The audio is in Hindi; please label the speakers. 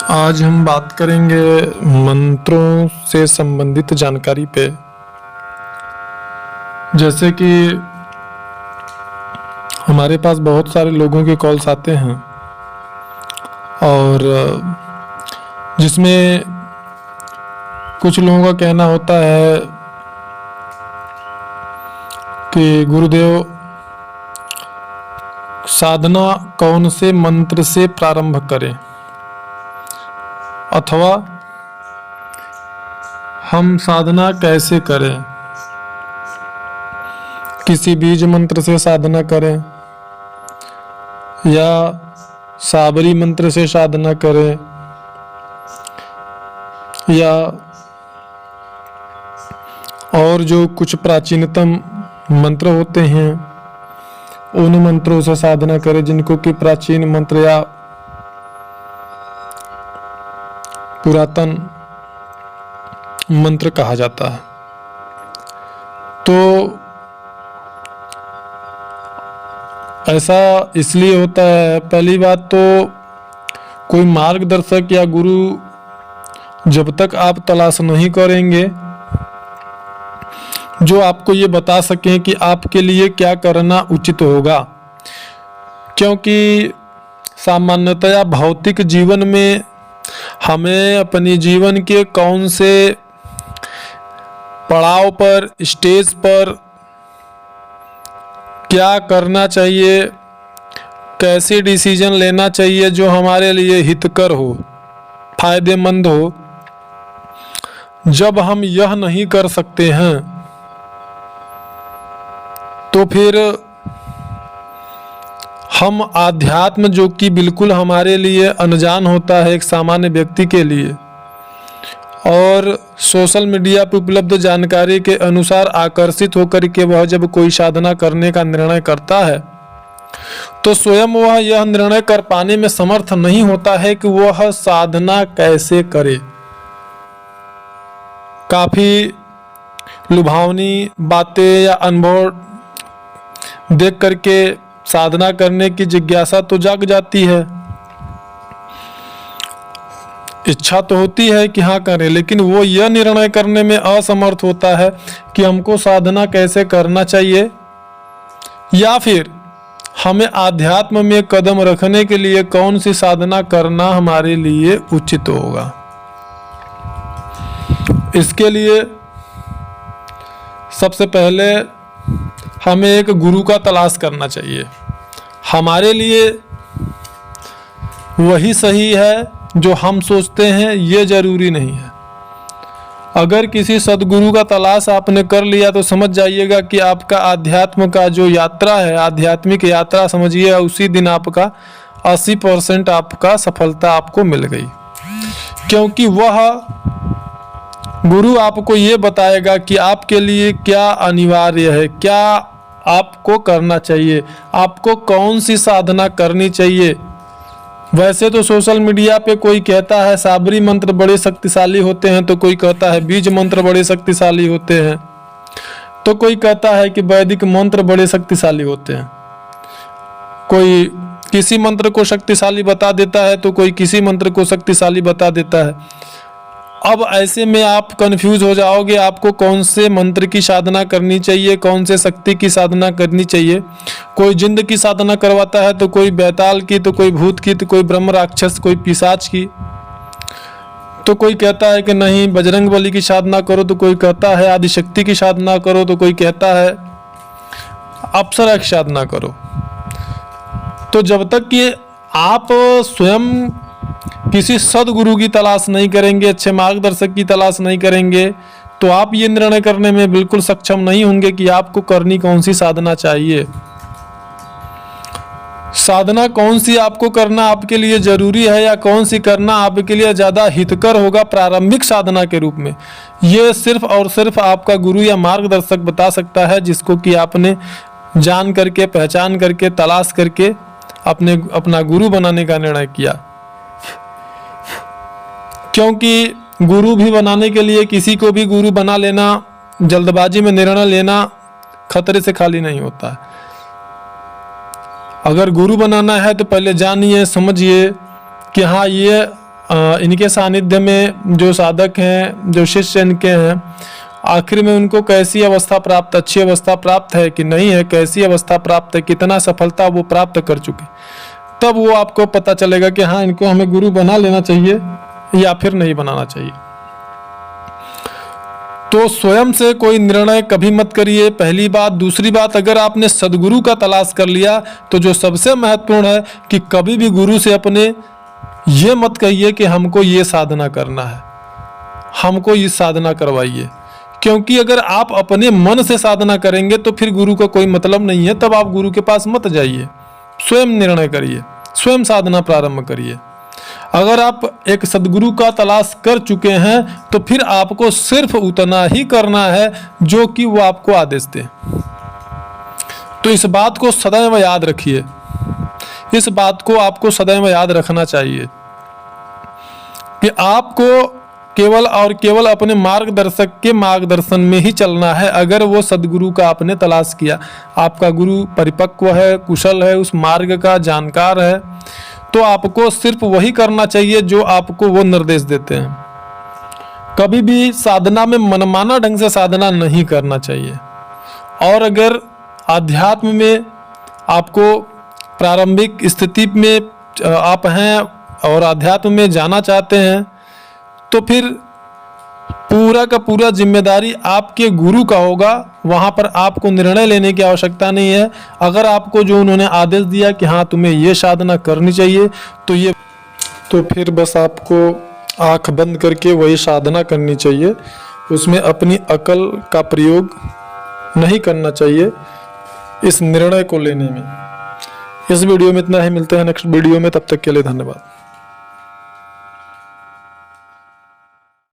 Speaker 1: आज हम बात करेंगे मंत्रों से संबंधित जानकारी पे। जैसे कि हमारे पास बहुत सारे लोगों के कॉल्स आते हैं और जिसमें कुछ लोगों का कहना होता है कि गुरुदेव, साधना कौन से मंत्र से प्रारंभ करें, अथवा हम साधना कैसे करें, किसी बीज मंत्र से साधना करें या साबरी मंत्र से साधना करें या और जो कुछ प्राचीनतम मंत्र होते हैं उन मंत्रों से साधना करें, जिनको कि प्राचीन मंत्र या पुरातन मंत्र कहा जाता है। तो ऐसा इसलिए होता है, पहली बात तो कोई मार्गदर्शक या गुरु जब तक आप तलाश नहीं करेंगे जो आपको ये बता सकें कि आपके लिए क्या करना उचित होगा, क्योंकि सामान्यतया भौतिक जीवन में हमें अपनी जीवन के कौन से पड़ाव पर, स्टेज पर क्या करना चाहिए, कैसे डिसीजन लेना चाहिए जो हमारे लिए हितकर हो, फायदेमंद हो, जब हम यह नहीं कर सकते हैं तो फिर हम आध्यात्म, जो कि बिल्कुल हमारे लिए अनजान होता है एक सामान्य व्यक्ति के लिए, और सोशल मीडिया पर उपलब्ध जानकारी के अनुसार आकर्षित होकर के वह जब कोई साधना करने का निर्णय करता है तो स्वयं वह यह निर्णय कर पाने में समर्थ नहीं होता है कि वह साधना कैसे करे। काफी लुभावनी बातें या अनुभव देख करके साधना करने की जिज्ञासा तो जाग जाती है, इच्छा तो होती है कि हाँ करें, लेकिन वो यह निर्णय करने में असमर्थ होता है कि हमको साधना कैसे करना चाहिए या फिर हमें आध्यात्म में कदम रखने के लिए कौन सी साधना करना हमारे लिए उचित होगा। इसके लिए सबसे पहले हमें एक गुरु का तलाश करना चाहिए। हमारे लिए वही सही है जो हम सोचते हैं, ये जरूरी नहीं है। अगर किसी सदगुरु का तलाश आपने कर लिया तो समझ जाइएगा कि आपका आध्यात्म का जो यात्रा है, आध्यात्मिक यात्रा समझिए, उसी दिन आपका 80% आपका सफलता आपको मिल गई, क्योंकि वह गुरु आपको ये बताएगा कि आपके लिए क्या अनिवार्य है, क्या आपको करना चाहिए, आपको कौन सी साधना करनी चाहिए। वैसे तो सोशल मीडिया पे कोई कहता है साबरी मंत्र बड़े शक्तिशाली होते हैं, तो कोई कहता है बीज मंत्र बड़े शक्तिशाली होते हैं, तो कोई कहता है कि वैदिक मंत्र बड़े शक्तिशाली होते हैं। कोई किसी मंत्र को शक्तिशाली बता देता है तो कोई किसी मंत्र को शक्तिशाली बता देता है। अब ऐसे में आप कंफ्यूज हो जाओगे, आपको कौन से मंत्र की साधना करनी चाहिए, कौन से शक्ति की साधना करनी चाहिए। कोई जिंद की साधना करवाता है तो कोई बैताल की, तो कोई भूत की, तो कोई ब्रह्म राक्षस, कोई पिशाच की, तो कोई कहता है कि नहीं बजरंग बली की साधना करो, तो कोई कहता है आदिशक्ति की साधना करो, तो कोई कहता है अप्सरा की साधना करो। तो जब तक कि आप स्वयं किसी सदगुरु की तलाश नहीं करेंगे, अच्छे मार्गदर्शक की तलाश नहीं करेंगे, तो आप ये निर्णय करने में बिल्कुल सक्षम नहीं होंगे कि आपको करनी कौन सी साधना चाहिए। साधना कौन सी आपको करना आपके लिए जरूरी है या कौन सी करना आपके लिए ज़्यादा हितकर होगा प्रारंभिक साधना के रूप में, ये सिर्फ और सिर्फ आपका गुरु या मार्गदर्शक बता सकता है, जिसको कि आपने जान करके, पहचान करके, तलाश करके अपना गुरु बनाने का निर्णय किया। क्योंकि गुरु भी बनाने के लिए किसी को भी गुरु बना लेना, जल्दबाजी में निर्णय लेना खतरे से खाली नहीं होता है। अगर गुरु बनाना है तो पहले जानिए, समझिए कि हाँ ये इनके सानिध्य में जो साधक हैं, जो शिष्य इनके हैं, आखिर में उनको कैसी अवस्था प्राप्त, अच्छी अवस्था प्राप्त है कि नहीं है, कैसी अवस्था प्राप्त है, कितना सफलता वो प्राप्त कर चुके, तब वो आपको पता चलेगा कि हाँ इनको हमें गुरु बना लेना चाहिए या फिर नहीं बनाना चाहिए। तो स्वयं से कोई निर्णय कभी मत करिए, पहली बात। दूसरी बात, अगर आपने सदगुरु का तलाश कर लिया तो जो सबसे महत्वपूर्ण है कि कभी भी गुरु से अपने ये मत कहिए कि हमको ये साधना करना है, हमको ये साधना करवाइए, क्योंकि अगर आप अपने मन से साधना करेंगे तो फिर गुरु का कोई मतलब नहीं है, तब आप गुरु के पास मत जाइए। स्वयं निर्णय करिए, स्वयं साधना प्रारंभ करिए। अगर आप एक सदगुरु का तलाश कर चुके हैं तो फिर आपको सिर्फ उतना ही करना है जो कि वो आपको आदेश दे। तो इस बात को सदैव याद रखिए, इस बात को आपको सदैव याद रखना चाहिए कि आपको केवल और केवल अपने मार्गदर्शक के मार्गदर्शन में ही चलना है। अगर वो सदगुरु का आपने तलाश किया, आपका गुरु परिपक्व है, कुशल है, उस मार्ग का जानकार है, तो आपको सिर्फ वही करना चाहिए जो आपको वो निर्देश देते हैं। कभी भी साधना में मनमाना ढंग से साधना नहीं करना चाहिए। और अगर आध्यात्म में आपको प्रारंभिक स्थिति में आप हैं और आध्यात्म में जाना चाहते हैं तो फिर पूरा का पूरा जिम्मेदारी आपके गुरु का होगा। वहाँ पर आपको निर्णय लेने की आवश्यकता नहीं है। अगर आपको जो उन्होंने आदेश दिया कि हाँ तुम्हें ये साधना करनी चाहिए तो फिर बस आपको आंख बंद करके वही साधना करनी चाहिए। उसमें अपनी अकल का प्रयोग नहीं करना चाहिए इस निर्णय को लेने में। इस वीडियो में इतना ही, मिलते हैं नेक्स्ट वीडियो में, तब तक के लिए धन्यवाद।